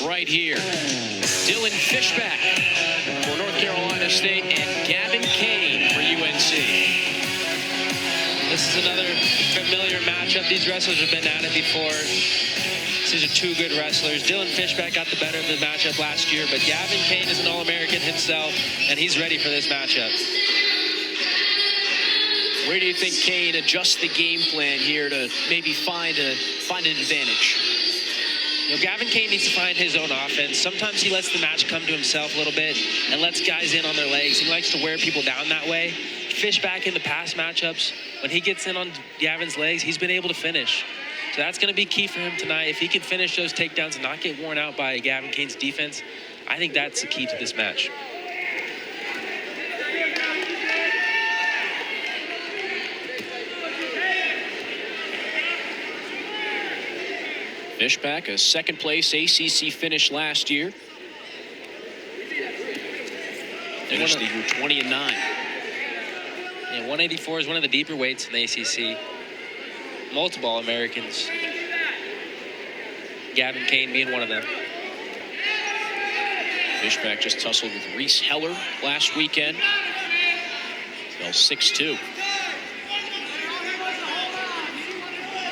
right here. Dylan Fishback for North Carolina State and Gavin Kane for UNC. This is another familiar matchup. These wrestlers have been at it before. These are two good wrestlers. Dylan Fishback got the better of the matchup last year, but Gavin Kane is an All-American himself, and he's ready for this matchup. Where do you think Kane adjusts the game plan here to maybe find an advantage? You know, Gavin Kane needs to find his own offense. Sometimes he lets the match come to himself a little bit and lets guys in on their legs. He likes to wear people down that way. Fishback in the past matchups, when he gets in on Gavin's legs, he's been able to finish. So that's going to be key for him tonight. If he can finish those takedowns and not get worn out by Gavin Kane's defense, I think that's the key to this match. Fishback, a second-place ACC finish last year. Finished the year 20-9. Yeah, 184 is one of the deeper weights in the ACC. Multiple All-Americans. Gavin Kane being one of them. Fishback just tussled with Reese Heller last weekend. Fell 6-2.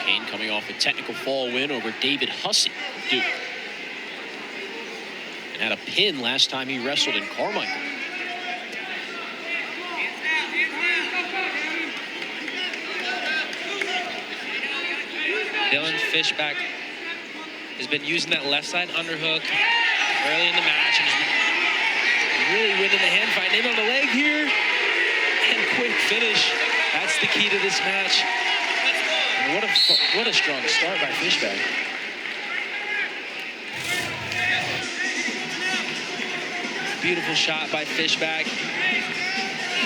Kane coming off a technical fall win over David Hussey of Duke. And had a pin last time he wrestled in Carmichael. Dylan Fishback has been using that left side underhook early in the match and is really winning the hand fight. In on the leg here and quick finish. That's the key to this match. And what a strong start by Fishback. Beautiful shot by Fishback.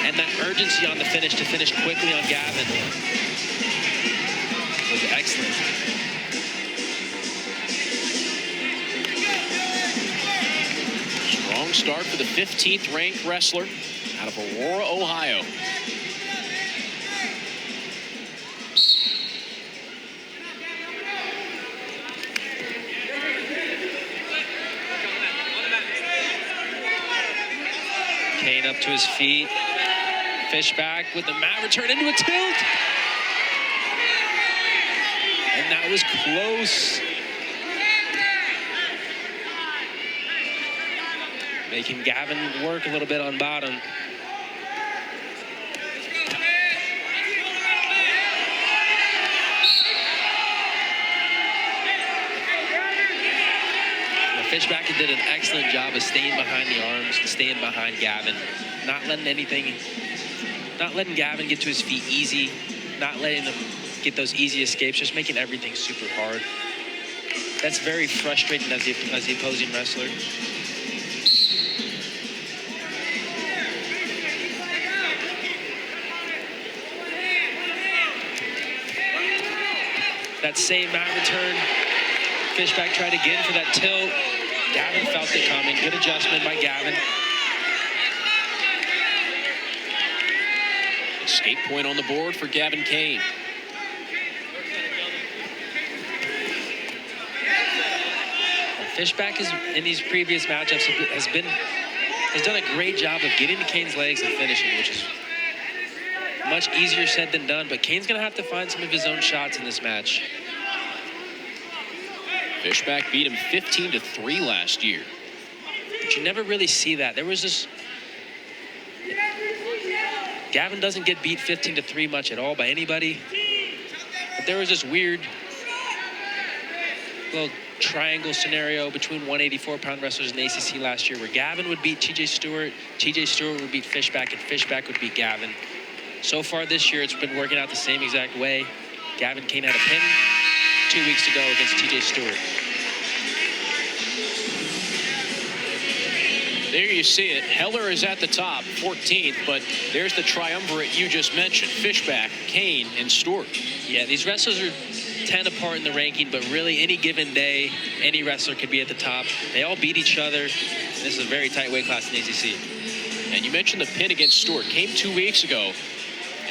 And that urgency on the finish to finish quickly on Gavin was excellent. Strong start for the 15th ranked wrestler out of Aurora, Ohio. Kane up to his feet. Fishback with the mat return into a tilt. And that was close. Making Gavin work a little bit on bottom. Fishback did an excellent job of staying behind the arms, staying behind Gavin, not letting Gavin get to his feet easy, not letting him get those easy escapes, just making everything super hard. That's very frustrating as the opposing wrestler. That same mat return, Fishback tried again for that tilt. Gavin felt it coming. Good adjustment by Gavin. Escape point on the board for Gavin Kane. Fishback in these previous matchups has done a great job of getting to Kane's legs and finishing, which is much easier said than done. But Kane's going to have to find some of his own shots in this match. Fishback beat him 15-3 last year. But you never really see that. There was this... Gavin doesn't get beat 15-3 much at all by anybody. But there was this weird little triangle scenario between 184-pound wrestlers in the ACC last year where Gavin would beat TJ Stewart would beat Fishback, and Fishback would beat Gavin. So far this year, it's been working out the same exact way. Gavin Kane had a pin 2 weeks ago against TJ Stewart. There you see it. Heller is at the top, 14th, but there's the triumvirate you just mentioned. Fishback, Kane, and Stewart. Yeah, these wrestlers are 10 apart in the ranking, but really any given day, any wrestler could be at the top. They all beat each other. This is a very tight weight class in the ACC. And you mentioned the pin against Stewart. Came 2 weeks ago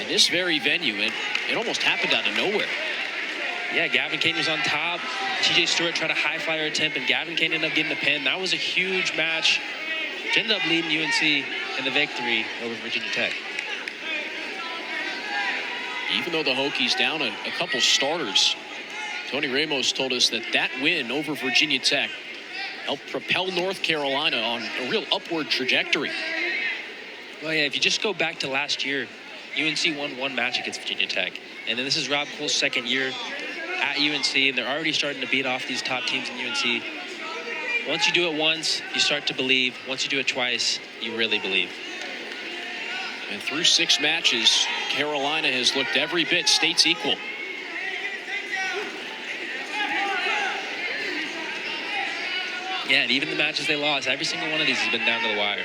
in this very venue, and it almost happened out of nowhere. Yeah, Gavin Kane was on top. TJ Stewart tried a high flyer attempt, and Gavin Kane ended up getting the pin. That was a huge match, which ended up leading UNC in the victory over Virginia Tech. Even though the Hokies down a couple starters, Tony Ramos told us that win over Virginia Tech helped propel North Carolina on a real upward trajectory. Well, yeah, if you just go back to last year, UNC won one match against Virginia Tech. And then this is Rob Cole's second year at UNC, and they're already starting to beat off these top teams in UNC. Once you do it once, you start to believe. Once you do it twice, you really believe. And through 6 matches, Carolina has looked every bit State's equal. Yeah, and even the matches they lost, every single one of these has been down to the wire.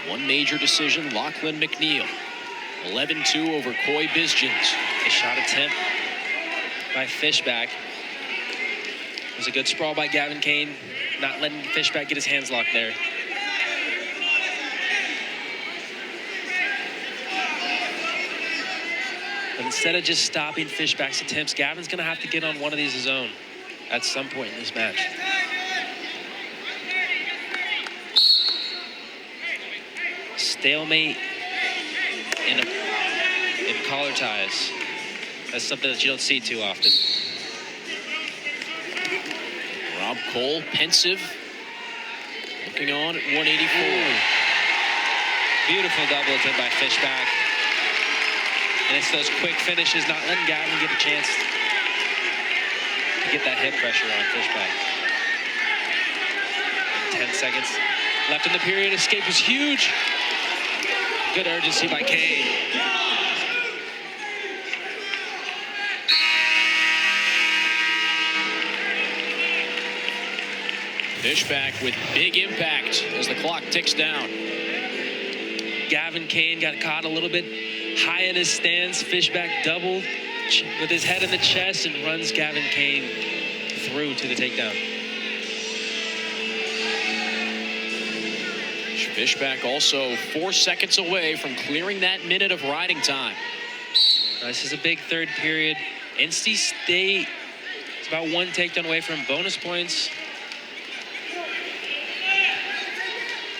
One major decision, Lachlan McNeil. 11-2 over Coy Bizgens. A shot attempt by Fishback. It was a good sprawl by Gavin Kane, not letting Fishback get his hands locked there. But instead of just stopping Fishback's attempts, Gavin's going to have to get on one of these his own at some point in this match. Stalemate in collar ties. That's something that you don't see too often. Rob Cole, pensive, looking on at 184. Beautiful double attempt by Fishback. And it's those quick finishes, not letting Gavin get a chance to get that hip pressure on Fishback. 10 seconds left in the period. Escape was huge. Good urgency by Kane. Fishback with big impact as the clock ticks down. Gavin Kane got caught a little bit high in his stance. Fishback doubled with his head in the chest and runs Gavin Kane through to the takedown. Fishback also 4 seconds away from clearing that minute of riding time. This is a big third period. NC State is about one takedown away from bonus points.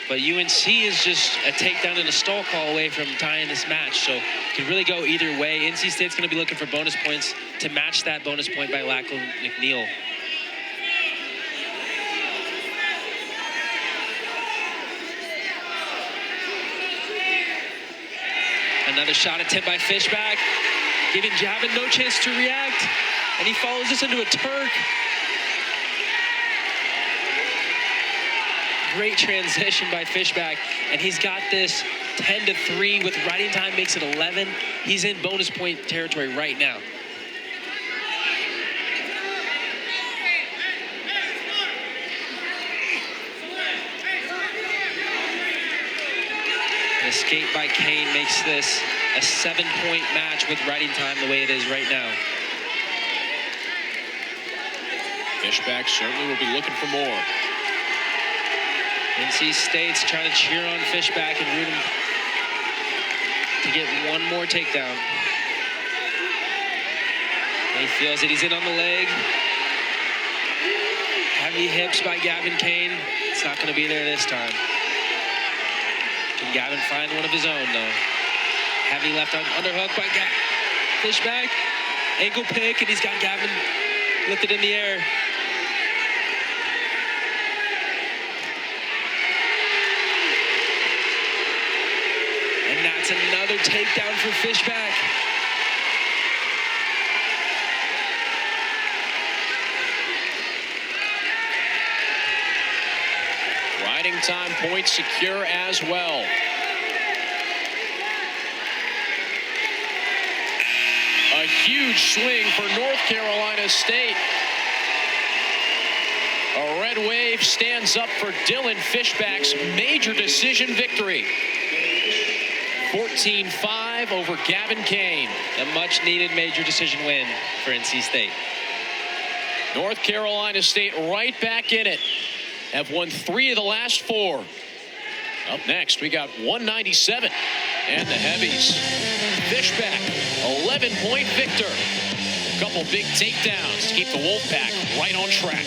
But UNC is just a takedown and a stall call away from tying this match. So it could really go either way. NC State's going to be looking for bonus points to match that bonus point by Lachlan McNeil. Another shot attempt by Fishback, giving Gavin no chance to react. And he follows this into a Turk. Great transition by Fishback, and he's got this 10-3 with riding time makes it 11. He's in bonus point territory right now. An escape by Kane makes this a 7-point match with riding time the way it is right now. Fishback certainly will be looking for more. NC State's trying to cheer on Fishback and root him to get one more takedown. And he feels that he's in on the leg. Heavy hips by Gavin Kane. It's not going to be there this time. Can Gavin find one of his own, though? Heavy left arm underhook by Fishback. Ankle pick, and he's got Gavin lifted in the air. And that's another takedown for Fishback. Riding time points secure as well. A huge swing for North Carolina State. A red wave stands up for Dylan Fishback's major decision victory. 14-5 over Gavin Kane. A much-needed major decision win for NC State. North Carolina State right back in it. Have won 3 of the last 4. Up next, we got 197 and the heavies. Fishback, 11-point victor. A couple big takedowns to keep the Wolfpack right on track.